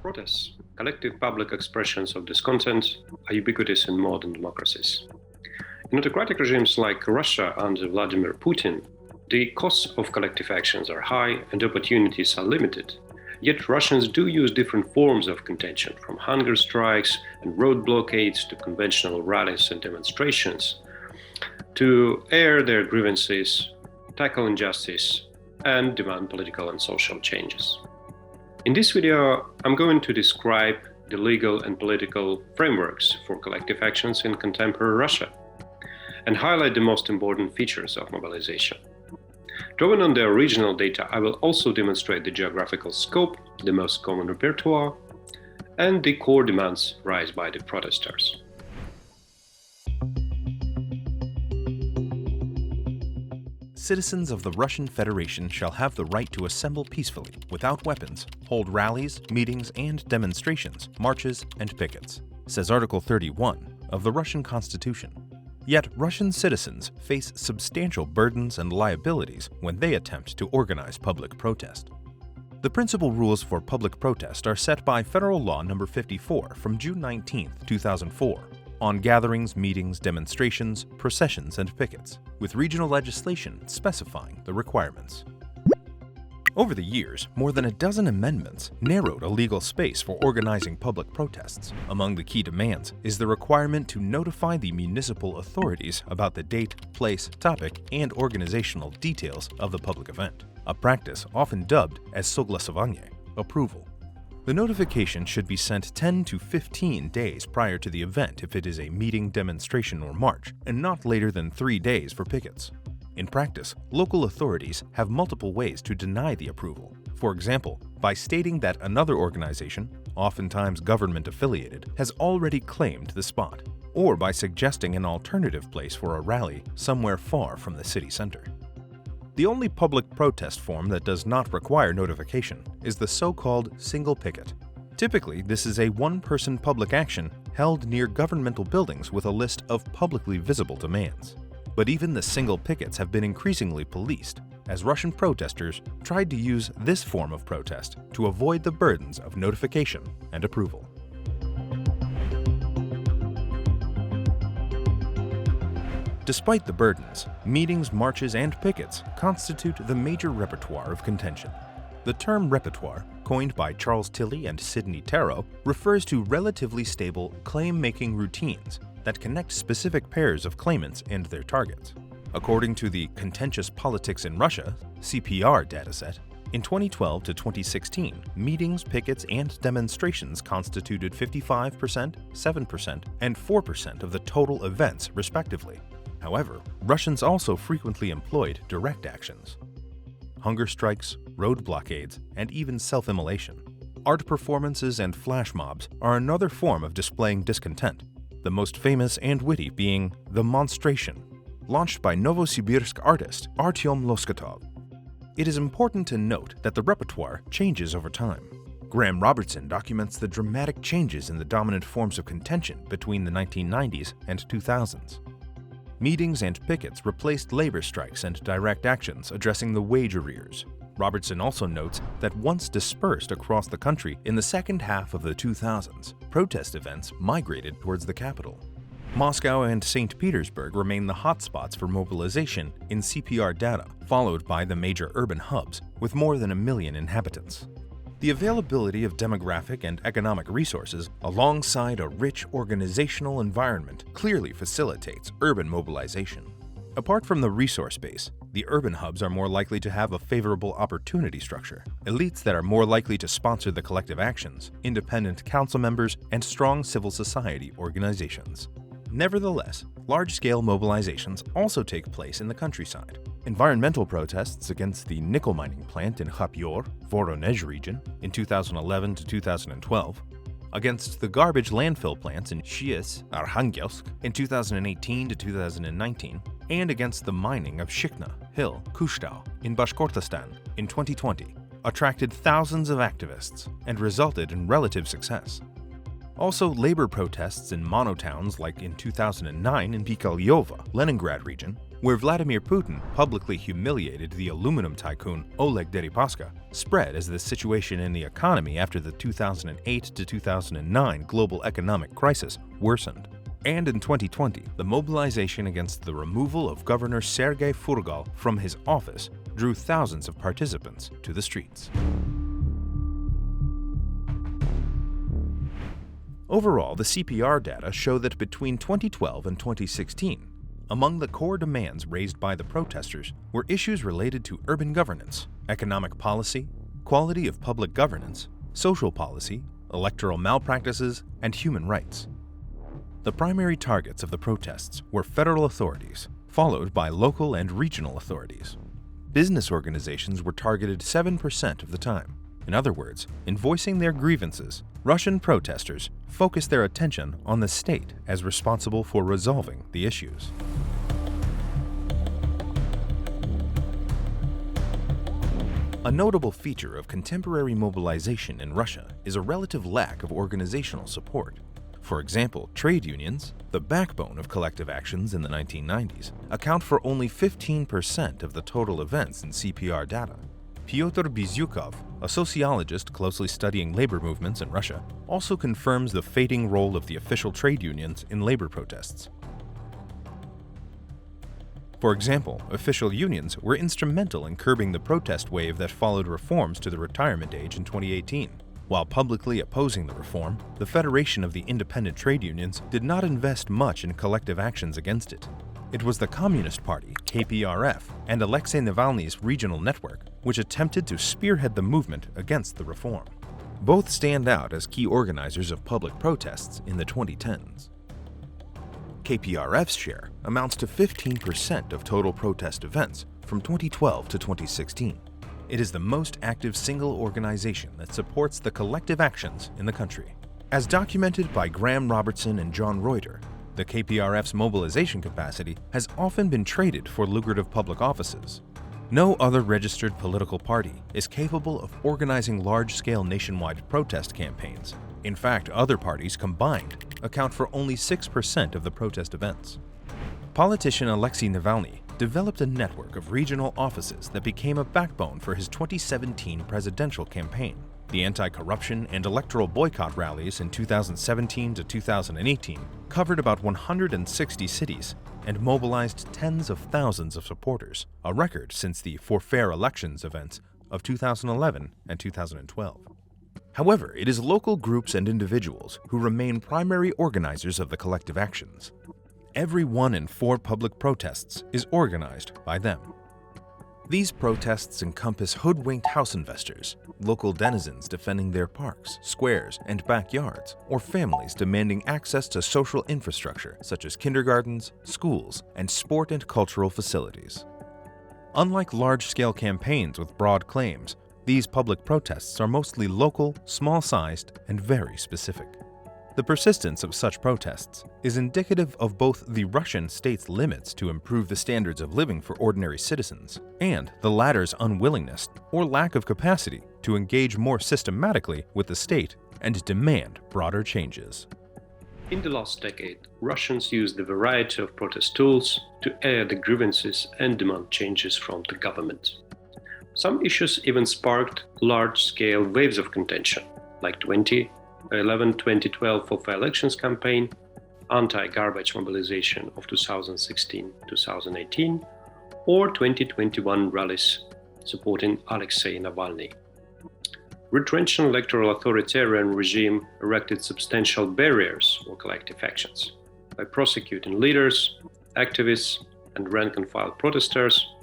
Protests, collective public expressions of discontent, are ubiquitous in modern democracies. In autocratic regimes like Russia under Vladimir Putin, the costs of collective actions are high and opportunities are limited. Yet Russians do use different forms of contention, from hunger strikes and road blockades to conventional rallies and demonstrations, to air their grievances, tackle injustice, and demand political and social changes. In this video, I'm going to describe the legal and political frameworks for collective actions in contemporary Russia and highlight the most important features of mobilization. Drawing on the original data, I will also demonstrate the geographical scope, the most common repertoire, and the core demands raised by the protesters. Citizens of the Russian Federation shall have the right to assemble peacefully, without weapons, hold rallies, meetings, and demonstrations, marches, and pickets, says Article 31 of the Russian Constitution. Yet Russian citizens face substantial burdens and liabilities when they attempt to organize public protest. The principal rules for public protest are set by Federal Law No. 54 from June 19, 2004, on gatherings, meetings, demonstrations, processions, and pickets, with regional legislation specifying the requirements. Over the years, more than a dozen amendments narrowed a legal space for organizing public protests. Among the key demands is the requirement to notify the municipal authorities about the date, place, topic, and organizational details of the public event, a practice often dubbed as soglасование, approval. The notification should be sent 10 to 15 days prior to the event if it is a meeting, demonstration, or march, and not later than 3 days for pickets. In practice, local authorities have multiple ways to deny the approval. For example, by stating that another organization, oftentimes government-affiliated, has already claimed the spot, or by suggesting an alternative place for a rally somewhere far from the city center. The only public protest form that does not require notification is the so-called single picket. Typically, this is a one-person public action held near governmental buildings with a list of publicly visible demands. But even the single pickets have been increasingly policed, as Russian protesters tried to use this form of protest to avoid the burdens of notification and approval. Despite the burdens, meetings, marches, and pickets constitute the major repertoire of contention. The term repertoire, coined by Charles Tilly and Sidney Tarrow, refers to relatively stable claim-making routines that connect specific pairs of claimants and their targets. According to the Contentious Politics in Russia (CPR) dataset, in 2012 to 2016, meetings, pickets, and demonstrations constituted 55%, 7%, and 4% of the total events, respectively. However, Russians also frequently employed direct actions: hunger strikes, road blockades, and even self-immolation. Art performances and flash mobs are another form of displaying discontent, the most famous and witty being the Monstration, launched by Novosibirsk artist Artyom Loskatov. It is important to note that the repertoire changes over time. Graham Robertson documents the dramatic changes in the dominant forms of contention between the 1990s and 2000s. Meetings and pickets replaced labor strikes and direct actions addressing the wage arrears. Robertson also notes that once dispersed across the country in the second half of the 2000s, protest events migrated towards the capital. Moscow and St. Petersburg remain the hotspots for mobilization in CPR data, followed by the major urban hubs with more than 1 million inhabitants. The availability of demographic and economic resources alongside a rich organizational environment clearly facilitates urban mobilization. Apart from the resource base, the urban hubs are more likely to have a favorable opportunity structure, elites that are more likely to sponsor the collective actions, independent council members, and strong civil society organizations. Nevertheless, large-scale mobilizations also take place in the countryside. Environmental protests against the nickel mining plant in Khapyor, Voronezh region, in 2011 to 2012, against the garbage landfill plants in Shias, Arkhangelsk in 2018 to 2019, and against the mining of Shikna, Hill, Kushtau in Bashkortostan in 2020, attracted thousands of activists and resulted in relative success. Also, labor protests in monotowns like in 2009 in Pikalyovo, Leningrad region, where Vladimir Putin publicly humiliated the aluminum tycoon Oleg Deripaska, spread as the situation in the economy after the 2008 to 2009 global economic crisis worsened. And in 2020, the mobilization against the removal of Governor Sergei Furgal from his office drew thousands of participants to the streets. Overall, the CPR data show that between 2012 and 2016, among the core demands raised by the protesters were issues related to urban governance, economic policy, quality of public governance, social policy, electoral malpractices, and human rights. The primary targets of the protests were federal authorities, followed by local and regional authorities. Business organizations were targeted 7% of the time. In other words, in voicing their grievances, Russian protesters focused their attention on the state as responsible for resolving the issues. A notable feature of contemporary mobilization in Russia is a relative lack of organizational support. For example, trade unions, the backbone of collective actions in the 1990s, account for only 15% of the total events in CPR data. Pyotr Bizyukov, a sociologist closely studying labor movements in Russia, also confirms the fading role of the official trade unions in labor protests. For example, official unions were instrumental in curbing the protest wave that followed reforms to the retirement age in 2018. While publicly opposing the reform, the Federation of the Independent Trade Unions did not invest much in collective actions against it. It was the Communist Party, KPRF, and Alexei Navalny's regional network which attempted to spearhead the movement against the reform. Both stand out as key organizers of public protests in the 2010s. KPRF's share amounts to 15% of total protest events from 2012 to 2016. It is the most active single organization that supports the collective actions in the country. As documented by Graham Robertson and John Reuter, the KPRF's mobilization capacity has often been traded for lucrative public offices. No other registered political party is capable of organizing large-scale nationwide protest campaigns. In fact, other parties combined account for only 6% of the protest events. Politician Alexei Navalny developed a network of regional offices that became a backbone for his 2017 presidential campaign. The anti-corruption and electoral boycott rallies in 2017 to 2018 covered about 160 cities and mobilized tens of thousands of supporters, a record since the For Fair Elections events of 2011 and 2012. However, it is local groups and individuals who remain primary organizers of the collective actions. Every 1 in 4 public protests is organized by them. These protests encompass hoodwinked house investors, local denizens defending their parks, squares, and backyards, or families demanding access to social infrastructure such as kindergartens, schools, and sport and cultural facilities. Unlike large-scale campaigns with broad claims, these public protests are mostly local, small-sized, and very specific. The persistence of such protests is indicative of both the Russian state's limits to improve the standards of living for ordinary citizens and the latter's unwillingness or lack of capacity to engage more systematically with the state and demand broader changes. In the last decade, Russians used a variety of protest tools to air their grievances and demand changes from the government. Some issues even sparked large-scale waves of contention, like 2011-2012 For Fair Elections campaign, anti-garbage mobilization of 2016-2018, or 2021 rallies supporting Alexei Navalny. Retrenching electoral authoritarian regime erected substantial barriers for collective actions by prosecuting leaders, activists, and rank-and-file protesters,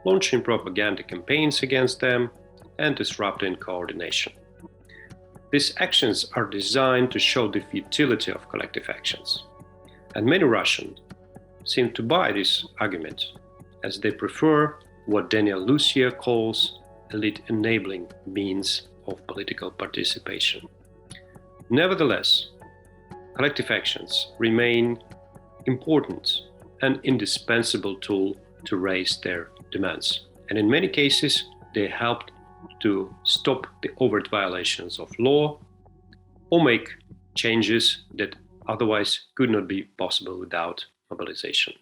launching propaganda campaigns against them, and disrupting coordination. These actions are designed to show the futility of collective actions. And many Russians seem to buy this argument, as they prefer what Daniel Lucia calls elite enabling means of political participation. Nevertheless, collective actions remain important and indispensable tool to raise their demands. And in many cases, they helped to stop the overt violations of law or make changes that otherwise could not be possible without mobilization.